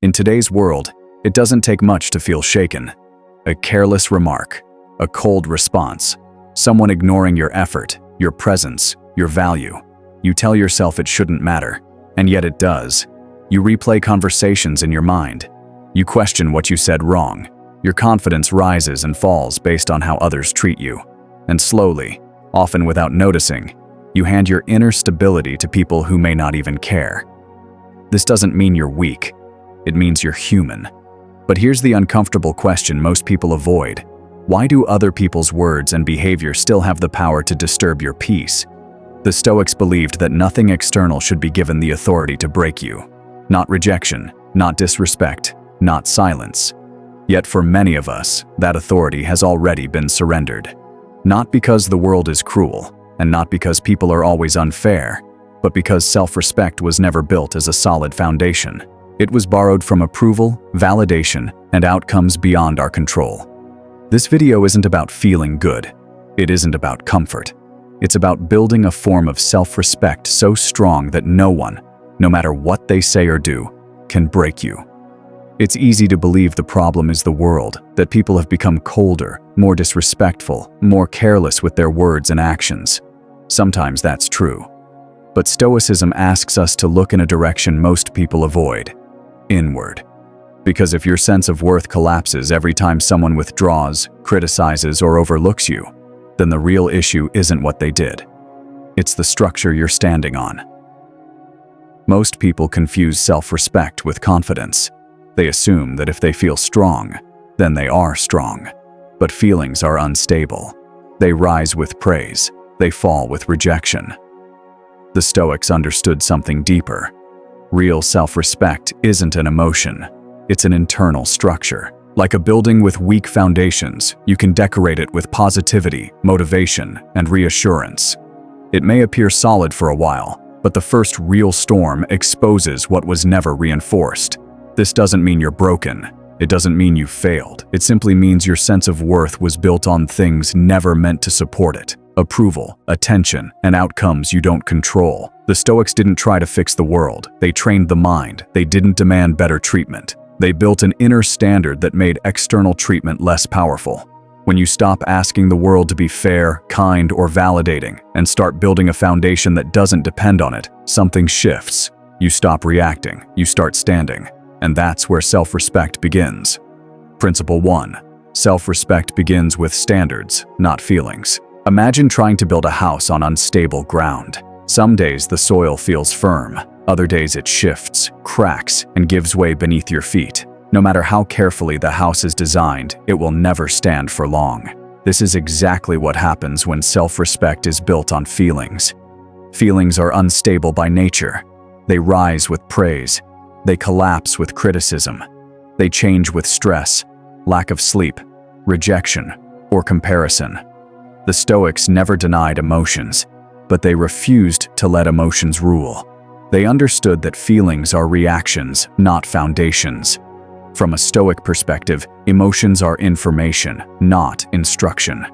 In today's world, it doesn't take much to feel shaken. A careless remark, a cold response, someone ignoring your effort, your presence, your value. You tell yourself it shouldn't matter, and yet it does. You replay conversations in your mind. You question what you said wrong. Your confidence rises and falls based on how others treat you. And slowly, often without noticing, you hand your inner stability to people who may not even care. This doesn't mean you're weak. It means you're human. But here's the uncomfortable question most people avoid. Why do other people's words and behavior still have the power to disturb your peace? The Stoics believed that nothing external should be given the authority to break you. Not rejection, not disrespect, not silence. Yet for many of us, that authority has already been surrendered. Not because the world is cruel, and not because people are always unfair, but because self-respect was never built as a solid foundation. It was borrowed from approval, validation, and outcomes beyond our control. This video isn't about feeling good. It isn't about comfort. It's about building a form of self-respect so strong that no one, no matter what they say or do, can break you. It's easy to believe the problem is the world, that people have become colder, more disrespectful, more careless with their words and actions. Sometimes that's true. But Stoicism asks us to look in a direction most people avoid: inward. Because if your sense of worth collapses every time someone withdraws, criticizes, or overlooks you, then the real issue isn't what they did. It's the structure you're standing on. Most people confuse self-respect with confidence. They assume that if they feel strong, then they are strong. But feelings are unstable. They rise with praise. They fall with rejection. The Stoics understood something deeper. Real self-respect isn't an emotion. It's an internal structure. Like a building with weak foundations, you can decorate it with positivity, motivation, and reassurance. It may appear solid for a while, but the first real storm exposes what was never reinforced. This doesn't mean you're broken. It doesn't mean you failed. It simply means your sense of worth was built on things never meant to support it. Approval, attention, and outcomes you don't control. The Stoics didn't try to fix the world. They trained the mind. They didn't demand better treatment. They built an inner standard that made external treatment less powerful. When you stop asking the world to be fair, kind, or validating, and start building a foundation that doesn't depend on it, something shifts. You stop reacting. You start standing. And that's where self-respect begins. Principle 1. Self-respect begins with standards, not feelings. Imagine trying to build a house on unstable ground. Some days the soil feels firm. Other days it shifts, cracks, and gives way beneath your feet. No matter how carefully the house is designed, it will never stand for long. This is exactly what happens when self-respect is built on feelings. Feelings are unstable by nature. They rise with praise. They collapse with criticism. They change with stress, lack of sleep, rejection, or comparison. The Stoics never denied emotions, but they refused to let emotions rule. They understood that feelings are reactions, not foundations. From a Stoic perspective, emotions are information, not instruction.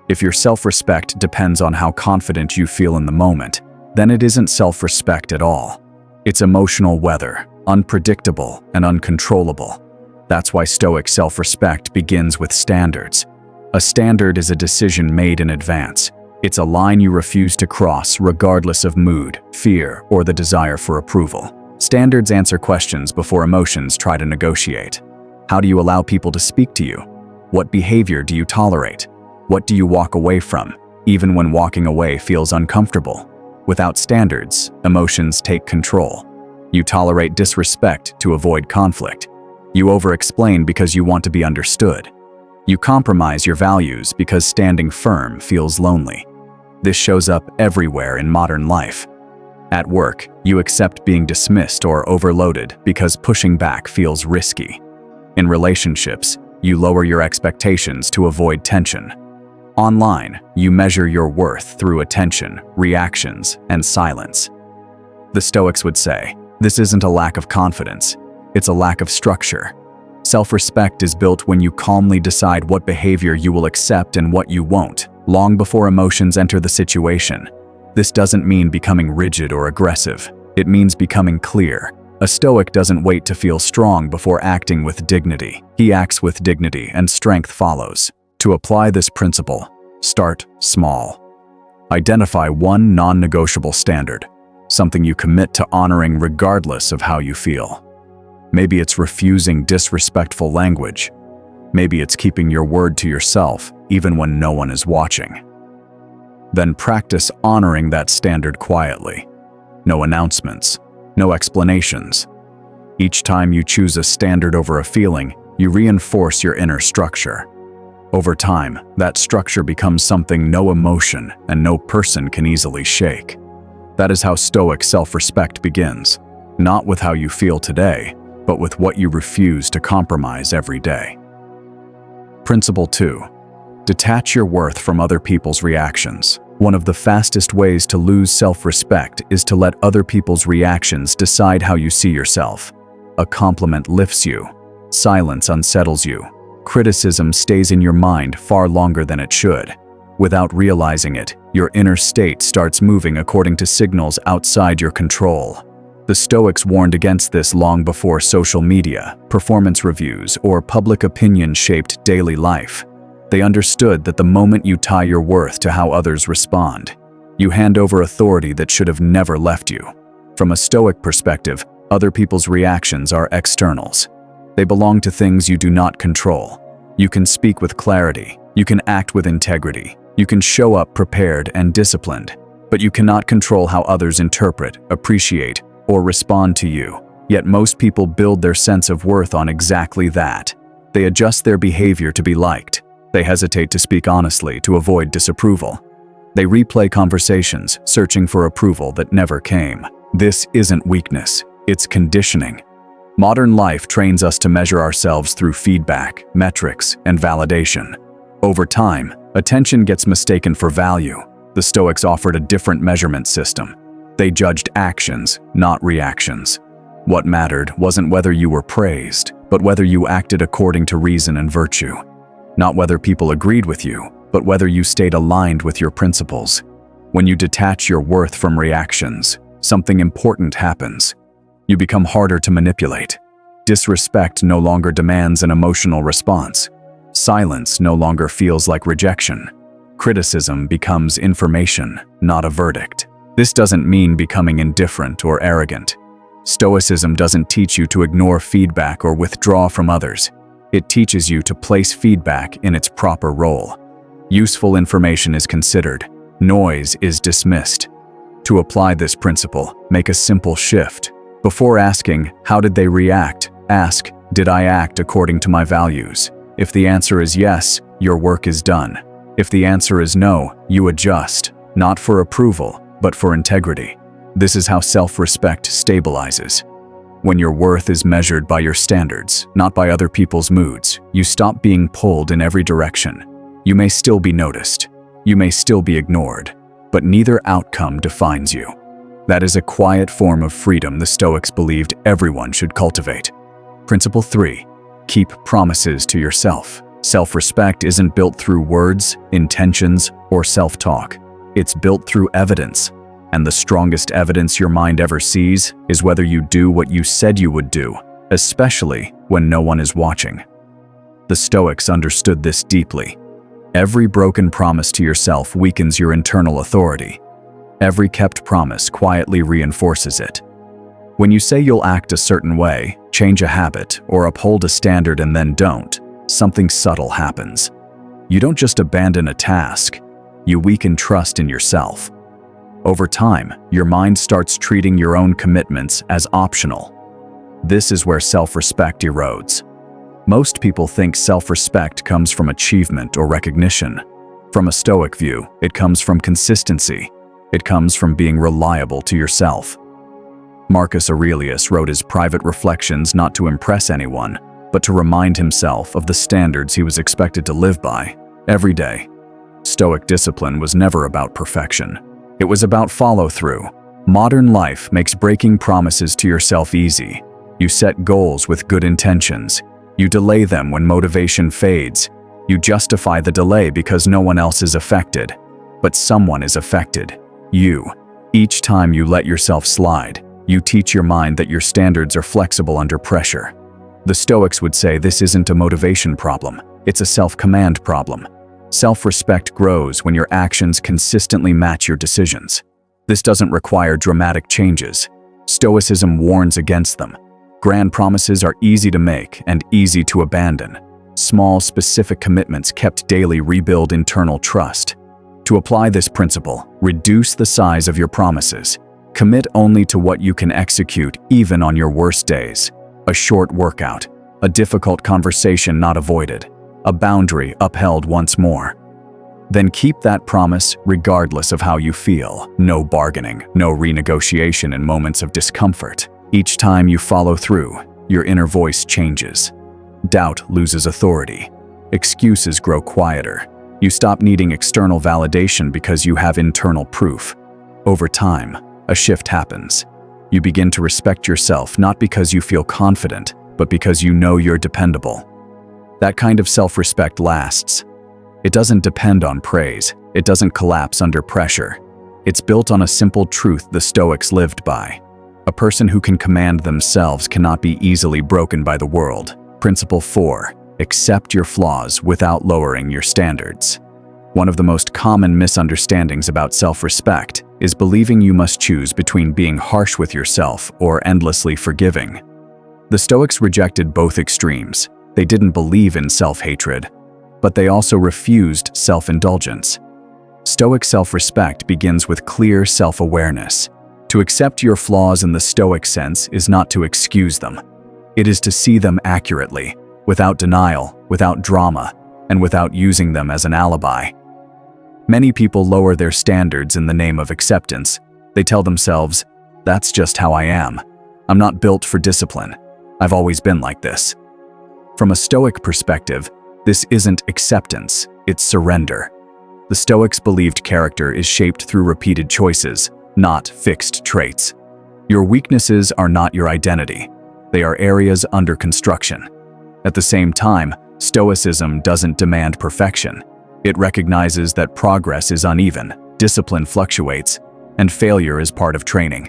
If your self-respect depends on how confident you feel in the moment, then it isn't self-respect at all. It's emotional weather, unpredictable and uncontrollable. That's why Stoic self-respect begins with standards. A standard is a decision made in advance. It's a line you refuse to cross regardless of mood, fear, or the desire for approval. Standards answer questions before emotions try to negotiate. How do you allow people to speak to you? What behavior do you tolerate? What do you walk away from, even when walking away feels uncomfortable? Without standards, emotions take control. You tolerate disrespect to avoid conflict. You over-explain because you want to be understood. You compromise your values because standing firm feels lonely. This shows up everywhere in modern life. At work, you accept being dismissed or overloaded because pushing back feels risky. In relationships, you lower your expectations to avoid tension. Online, you measure your worth through attention, reactions, and silence. The Stoics would say, this isn't a lack of confidence, it's a lack of structure. Self-respect is built when you calmly decide what behavior you will accept and what you won't, long before emotions enter the situation. This doesn't mean becoming rigid or aggressive. It means becoming clear. A Stoic doesn't wait to feel strong before acting with dignity. He acts with dignity, and strength follows. To apply this principle, start small. Identify one non-negotiable standard, something you commit to honoring regardless of how you feel. Maybe it's refusing disrespectful language. Maybe it's keeping your word to yourself, even when no one is watching. Then practice honoring that standard quietly. No announcements, no explanations. Each time you choose a standard over a feeling, you reinforce your inner structure. Over time, that structure becomes something no emotion and no person can easily shake. That is how Stoic self-respect begins, not with how you feel today, but with what you refuse to compromise every day. Principle 2. Detach your worth from other people's reactions. One of the fastest ways to lose self-respect is to let other people's reactions decide how you see yourself. A compliment lifts you. Silence unsettles you. Criticism stays in your mind far longer than it should. Without realizing it, your inner state starts moving according to signals outside your control. The Stoics warned against this long before social media, performance reviews, or public opinion shaped daily life. They understood that the moment you tie your worth to how others respond, you hand over authority that should have never left you. From a Stoic perspective, other people's reactions are externals. They belong to things you do not control. You can speak with clarity. You can act with integrity. You can show up prepared and disciplined. But you cannot control how others interpret, appreciate, or respond to you. Yet most people build their sense of worth on exactly that. They adjust their behavior to be liked. They hesitate to speak honestly to avoid disapproval. They replay conversations, searching for approval that never came. This isn't weakness, it's conditioning. Modern life trains us to measure ourselves through feedback, metrics, and validation. Over time, attention gets mistaken for value. The Stoics offered a different measurement system. They judged actions, not reactions. What mattered wasn't whether you were praised, but whether you acted according to reason and virtue. Not whether people agreed with you, but whether you stayed aligned with your principles. When you detach your worth from reactions, something important happens. You become harder to manipulate. Disrespect no longer demands an emotional response. Silence no longer feels like rejection. Criticism becomes information, not a verdict. This doesn't mean becoming indifferent or arrogant. Stoicism doesn't teach you to ignore feedback or withdraw from others. It teaches you to place feedback in its proper role. Useful information is considered. Noise is dismissed. To apply this principle, make a simple shift. Before asking, "How did they react?" ask, "Did I act according to my values?" If the answer is yes, your work is done. If the answer is no, you adjust, not for approval, but for integrity. This is how self-respect stabilizes. When your worth is measured by your standards, not by other people's moods, you stop being pulled in every direction. You may still be noticed. You may still be ignored, but neither outcome defines you. That is a quiet form of freedom the Stoics believed everyone should cultivate. Principle 3. Keep promises to yourself. Self-respect isn't built through words, intentions, or self-talk. It's built through evidence. And the strongest evidence your mind ever sees is whether you do what you said you would do, especially when no one is watching. The Stoics understood this deeply. Every broken promise to yourself weakens your internal authority. Every kept promise quietly reinforces it. When you say you'll act a certain way, change a habit, or uphold a standard and then don't, something subtle happens. You don't just abandon a task, you weaken trust in yourself. Over time, your mind starts treating your own commitments as optional. This is where self-respect erodes. Most people think self-respect comes from achievement or recognition. From a Stoic view, it comes from consistency. It comes from being reliable to yourself. Marcus Aurelius wrote his private reflections not to impress anyone, but to remind himself of the standards he was expected to live by every day. Stoic discipline was never about perfection. It was about follow-through. Modern life makes breaking promises to yourself easy. You set goals with good intentions. You delay them when motivation fades. You justify the delay because no one else is affected. But someone is affected. You. Each time you let yourself slide, You teach your mind that your standards are flexible under pressure. The Stoics would say this isn't a motivation problem, it's a self-command problem. Self-respect grows when your actions consistently match your decisions. This doesn't require dramatic changes. Stoicism warns against them. Grand promises are easy to make and easy to abandon. Small, specific commitments kept daily rebuild internal trust. To apply this principle, reduce the size of your promises. Commit only to what you can execute even on your worst days. A short workout, a difficult conversation not avoided, a boundary upheld once more. Then keep that promise regardless of how you feel. No bargaining, no renegotiation in moments of discomfort. Each time you follow through, your inner voice changes. Doubt loses authority. Excuses grow quieter. You stop needing external validation because you have internal proof. Over time, a shift happens. You begin to respect yourself not because you feel confident, but because you know you're dependable. That kind of self-respect lasts. It doesn't depend on praise. It doesn't collapse under pressure. It's built on a simple truth the Stoics lived by. A person who can command themselves cannot be easily broken by the world. Principle 4. Accept your flaws without lowering your standards. One of the most common misunderstandings about self-respect is believing you must choose between being harsh with yourself or endlessly forgiving. The Stoics rejected both extremes. They didn't believe in self-hatred, but they also refused self-indulgence. Stoic self-respect begins with clear self-awareness. To accept your flaws in the Stoic sense is not to excuse them. It is to see them accurately, without denial, without drama, and without using them as an alibi. Many people lower their standards in the name of acceptance. They tell themselves, "That's just how I am. I'm not built for discipline. I've always been like this." From a Stoic perspective, this isn't acceptance, it's surrender. The Stoics believed character is shaped through repeated choices, not fixed traits. Your weaknesses are not your identity. They are areas under construction. At the same time, Stoicism doesn't demand perfection. It recognizes that progress is uneven, discipline fluctuates, and failure is part of training.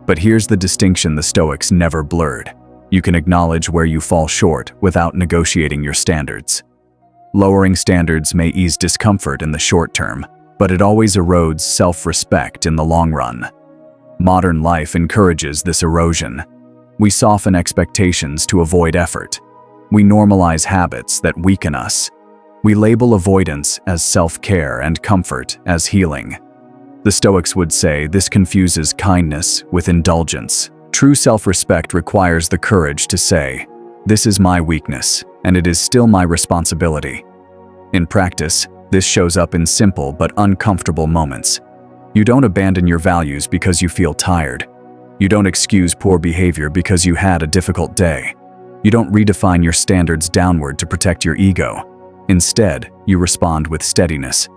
But here's the distinction the Stoics never blurred. You can acknowledge where you fall short without negotiating your standards. Lowering standards may ease discomfort in the short term, but it always erodes self-respect in the long run. Modern life encourages this erosion. We soften expectations to avoid effort. We normalize habits that weaken us. We label avoidance as self-care and comfort as healing. The Stoics would say this confuses kindness with indulgence. True self-respect requires the courage to say, "This is my weakness, and it is still my responsibility." In practice, this shows up in simple but uncomfortable moments. You don't abandon your values because you feel tired. You don't excuse poor behavior because you had a difficult day. You don't redefine your standards downward to protect your ego. Instead, you respond with steadiness.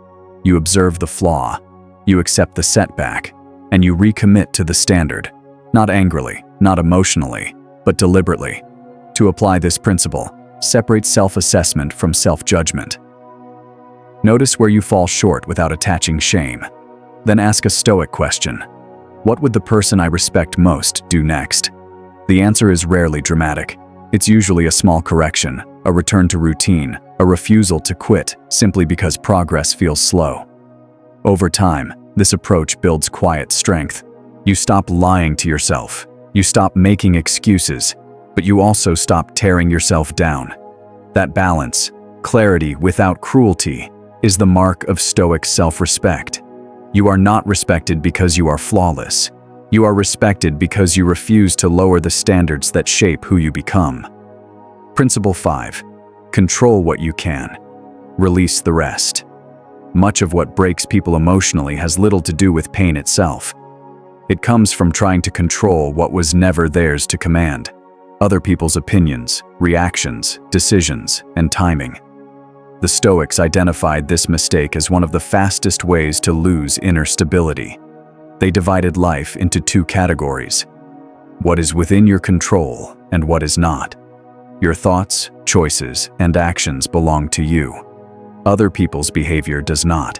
You observe the flaw, you accept the setback, and you recommit to the standard. Not angrily, not emotionally, but deliberately. To apply this principle, separate self-assessment from self-judgment. Notice where you fall short without attaching shame. Then ask a Stoic question. What would the person I respect most do next? The answer is rarely dramatic. It's usually a small correction, a return to routine, a refusal to quit simply because progress feels slow. Over time, this approach builds quiet strength. You stop lying to yourself. You stop making excuses, but you also stop tearing yourself down. That balance, clarity without cruelty, is the mark of Stoic self-respect. You are not respected because you are flawless. You are respected because you refuse to lower the standards that shape who you become. Principle 5. Control what you can. Release the rest. Much of what breaks people emotionally has little to do with pain itself. It comes from trying to control what was never theirs to command. Other people's opinions, reactions, decisions, and timing. The Stoics identified this mistake as one of the fastest ways to lose inner stability. They divided life into two categories: what is within your control and what is not. Your thoughts, choices, and actions belong to you. Other people's behavior does not.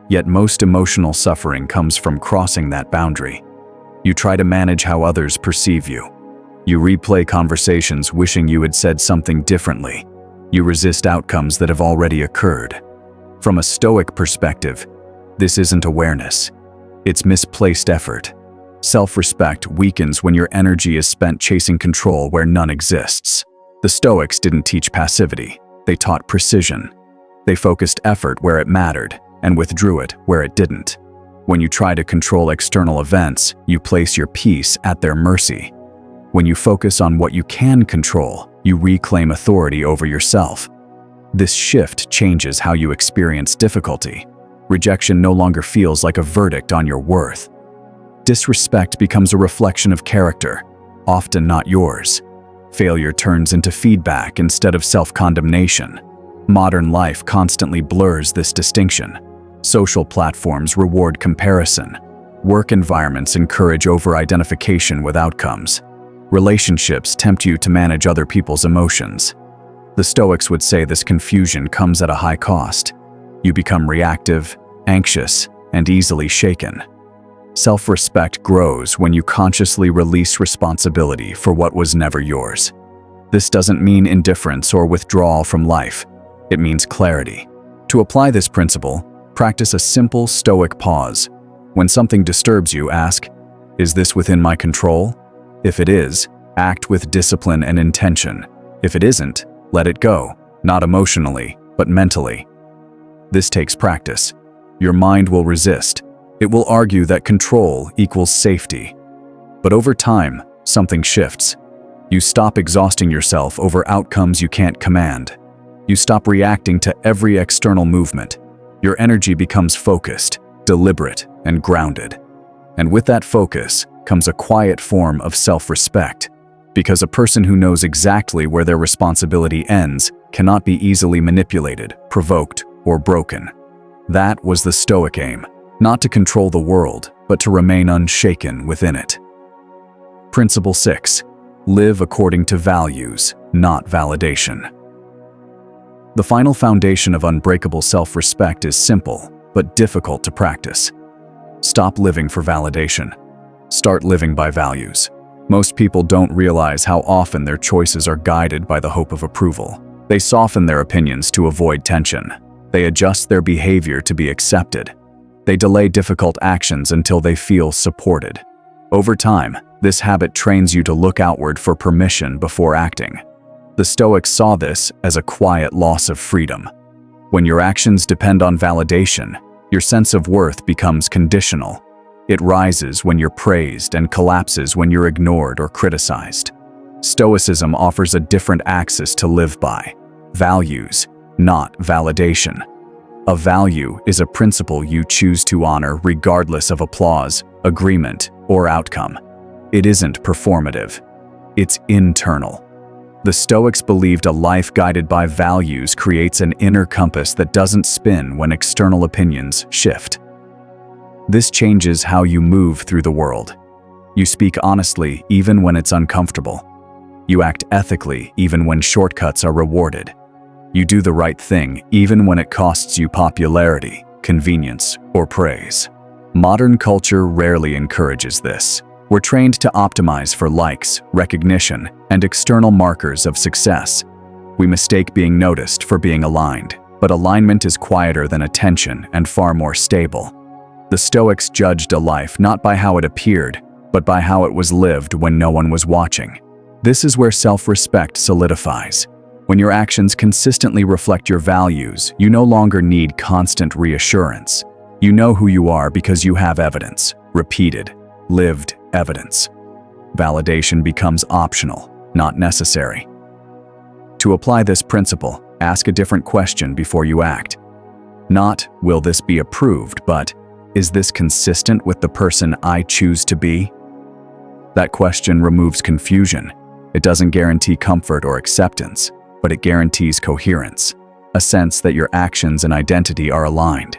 Yet most emotional suffering comes from crossing that boundary. You try to manage how others perceive you. You replay conversations wishing you had said something differently. You resist outcomes that have already occurred. From a Stoic perspective, this isn't awareness. It's misplaced effort. Self-respect weakens when your energy is spent chasing control where none exists. The Stoics didn't teach passivity. They taught precision. They focused effort where it mattered and withdrew it where it didn't. When you try to control external events, you place your peace at their mercy. When you focus on what you can control, you reclaim authority over yourself. This shift changes how you experience difficulty. Rejection no longer feels like a verdict on your worth. Disrespect becomes a reflection of character, often not yours. Failure turns into feedback instead of self-condemnation. Modern life constantly blurs this distinction. Social platforms reward comparison. Work environments encourage over-identification with outcomes. Relationships tempt you to manage other people's emotions. The Stoics would say this confusion comes at a high cost. You become reactive, anxious, and easily shaken. Self-respect grows when you consciously release responsibility for what was never yours. This doesn't mean indifference or withdrawal from life. It means clarity. To apply this principle, practice a simple Stoic pause. When something disturbs you, ask, "Is this within my control?" If it is, act with discipline and intention. If it isn't, let it go, not emotionally, but mentally. This takes practice. Your mind will resist. It will argue that control equals safety. But over time, something shifts. You stop exhausting yourself over outcomes you can't command. You stop reacting to every external movement. Your energy becomes focused, deliberate, and grounded. And with that focus comes a quiet form of self-respect, because a person who knows exactly where their responsibility ends cannot be easily manipulated, provoked, or broken. That was the Stoic aim, not to control the world, but to remain unshaken within it. Principle 6. Live according to values, not validation. The final foundation of unbreakable self-respect is simple, but difficult to practice. Stop living for validation. Start living by values. Most people don't realize how often their choices are guided by the hope of approval. They soften their opinions to avoid tension. They adjust their behavior to be accepted. They delay difficult actions until they feel supported. Over time, this habit trains you to look outward for permission before acting. The Stoics saw this as a quiet loss of freedom. When your actions depend on validation, your sense of worth becomes conditional. It rises when you're praised and collapses when you're ignored or criticized. Stoicism offers a different axis to live by: values, not validation. A value is a principle you choose to honor regardless of applause, agreement, or outcome. It isn't performative. It's internal. The Stoics believed a life guided by values creates an inner compass that doesn't spin when external opinions shift. This changes how you move through the world. You speak honestly even when it's uncomfortable. You act ethically even when shortcuts are rewarded. You do the right thing even when it costs you popularity, convenience, or praise. Modern culture rarely encourages this. We're trained to optimize for likes, recognition, and external markers of success. We mistake being noticed for being aligned, but alignment is quieter than attention and far more stable. The Stoics judged a life not by how it appeared, but by how it was lived when no one was watching. This is where self-respect solidifies. When your actions consistently reflect your values, you no longer need constant reassurance. You know who you are because you have evidence, repeated, lived evidence. Validation becomes optional, not necessary. To apply this principle, ask a different question before you act. Not, will this be approved, but, is this consistent with the person I choose to be? That question removes confusion. It doesn't guarantee comfort or acceptance, but it guarantees coherence, a sense that your actions and identity are aligned.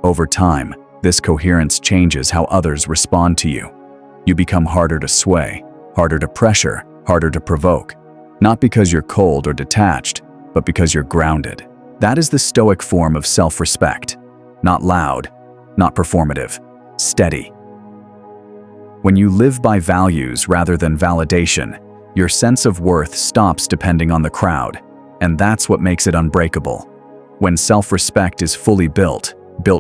Over time, this coherence changes how others respond to you. You become harder to sway, harder to pressure, harder to provoke. Not because you're cold or detached, but because you're grounded. That is the Stoic form of self-respect. Not loud, not performative, steady. When you live by values rather than validation, your sense of worth stops depending on the crowd, and that's what makes it unbreakable. When self-respect is fully built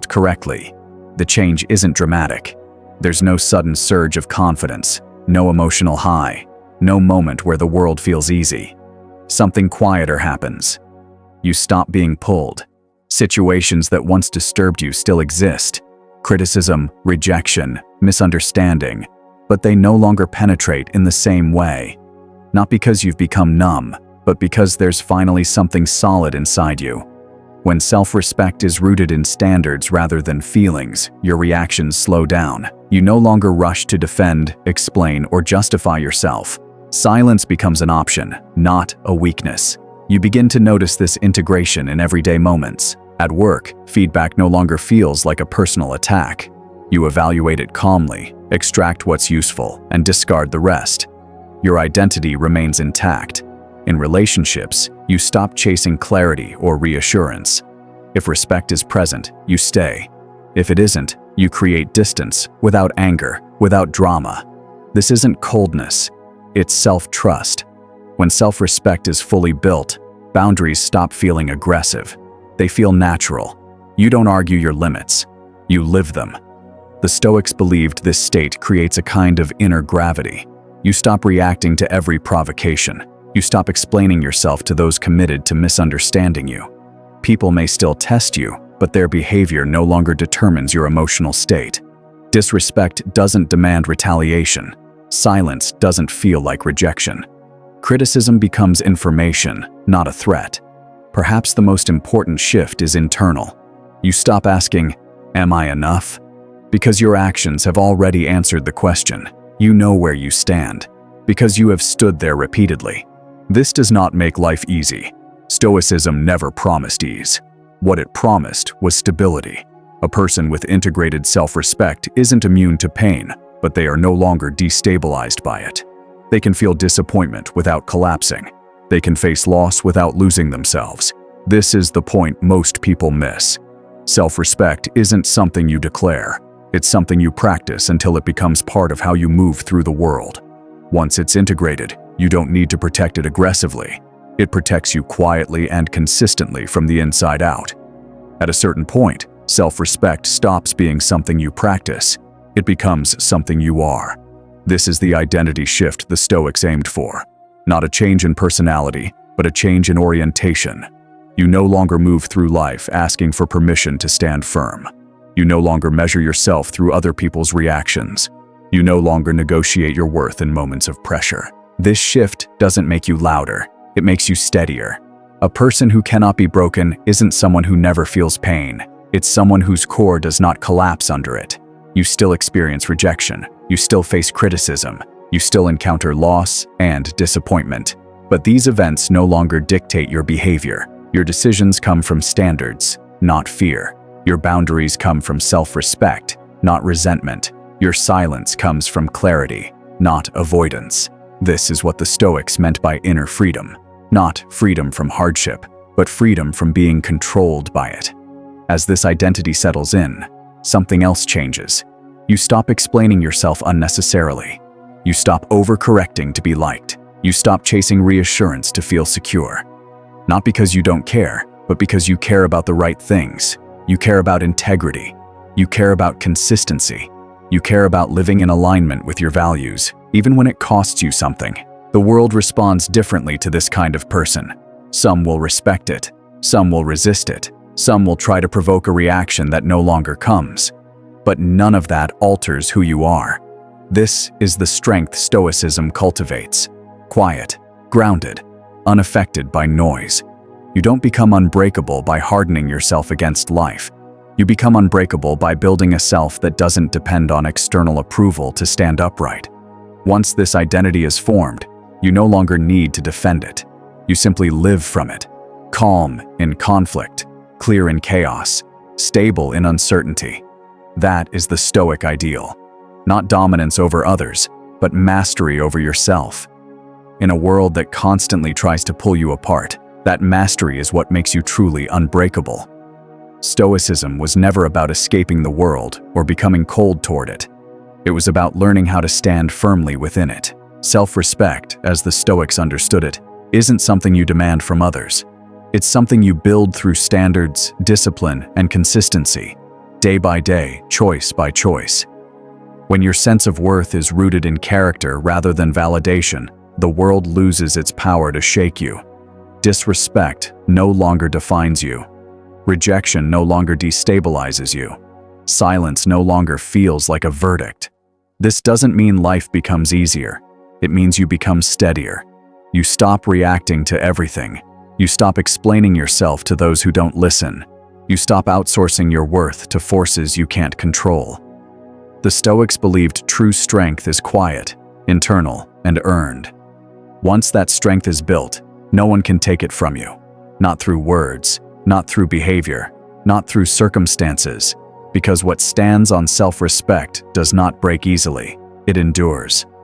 correctly, the change isn't dramatic. There's no sudden surge of confidence, no emotional high, no moment where the world feels easy. Something quieter happens. You stop being pulled. Situations that once disturbed you still exist. Criticism, rejection, misunderstanding, but they no longer penetrate in the same way. Not because you've become numb, but because there's finally something solid inside you. When self-respect is rooted in standards rather than feelings, your reactions slow down. You no longer rush to defend, explain, or justify yourself. Silence becomes an option, not a weakness. You begin to notice this integration in everyday moments. At work, feedback no longer feels like a personal attack. You evaluate it calmly, extract what's useful, and discard the rest. Your identity remains intact. In relationships, you stop chasing clarity or reassurance. If respect is present, you stay. If it isn't, you create distance, without anger, without drama. This isn't coldness, it's self-trust. When self-respect is fully built, boundaries stop feeling aggressive. They feel natural. You don't argue your limits, you live them. The Stoics believed this state creates a kind of inner gravity. You stop reacting to every provocation. You stop explaining yourself to those committed to misunderstanding you. People may still test you, but their behavior no longer determines your emotional state. Disrespect doesn't demand retaliation. Silence doesn't feel like rejection. Criticism becomes information, not a threat. Perhaps the most important shift is internal. You stop asking, "Am I enough?" Because your actions have already answered the question. You know where you stand, because you have stood there repeatedly. This does not make life easy. Stoicism never promised ease. What it promised was stability. A person with integrated self-respect isn't immune to pain, but they are no longer destabilized by it. They can feel disappointment without collapsing. They can face loss without losing themselves. This is the point most people miss. Self-respect isn't something you declare. It's something you practice until it becomes part of how you move through the world. Once it's integrated, you don't need to protect it aggressively. It protects you quietly and consistently from the inside out. At a certain point, self-respect stops being something you practice. It becomes something you are. This is the identity shift the Stoics aimed for. Not a change in personality, but a change in orientation. You no longer move through life asking for permission to stand firm. You no longer measure yourself through other people's reactions. You no longer negotiate your worth in moments of pressure. This shift doesn't make you louder, it makes you steadier. A person who cannot be broken isn't someone who never feels pain. It's someone whose core does not collapse under it. You still experience rejection. You still face criticism. You still encounter loss and disappointment. But these events no longer dictate your behavior. Your decisions come from standards, not fear. Your boundaries come from self-respect, not resentment. Your silence comes from clarity, not avoidance. This is what the Stoics meant by inner freedom. Not freedom from hardship, but freedom from being controlled by it. As this identity settles in, something else changes. You stop explaining yourself unnecessarily. You stop overcorrecting to be liked. You stop chasing reassurance to feel secure. Not because you don't care, but because you care about the right things. You care about integrity. You care about consistency. You care about living in alignment with your values, even when it costs you something. The world responds differently to this kind of person. Some will respect it. Some will resist it. Some will try to provoke a reaction that no longer comes. But none of that alters who you are. This is the strength Stoicism cultivates. Quiet, grounded, unaffected by noise. You don't become unbreakable by hardening yourself against life. You become unbreakable by building a self that doesn't depend on external approval to stand upright. Once this identity is formed, you no longer need to defend it. You simply live from it. Calm in conflict, clear in chaos, stable in uncertainty. That is the Stoic ideal. Not dominance over others, but mastery over yourself. In a world that constantly tries to pull you apart, that mastery is what makes you truly unbreakable. Stoicism was never about escaping the world or becoming cold toward it. It was about learning how to stand firmly within it. Self-respect, as the Stoics understood it, isn't something you demand from others. It's something you build through standards, discipline, and consistency, day by day, choice by choice. When your sense of worth is rooted in character rather than validation, the world loses its power to shake you. Disrespect no longer defines you. Rejection no longer destabilizes you. Silence no longer feels like a verdict. This doesn't mean life becomes easier. It means you become steadier. You stop reacting to everything. You stop explaining yourself to those who don't listen. You stop outsourcing your worth to forces you can't control. The Stoics believed true strength is quiet, internal, and earned. Once that strength is built, no one can take it from you. Not through words, not through behavior, not through circumstances, because what stands on self-respect does not break easily, it endures.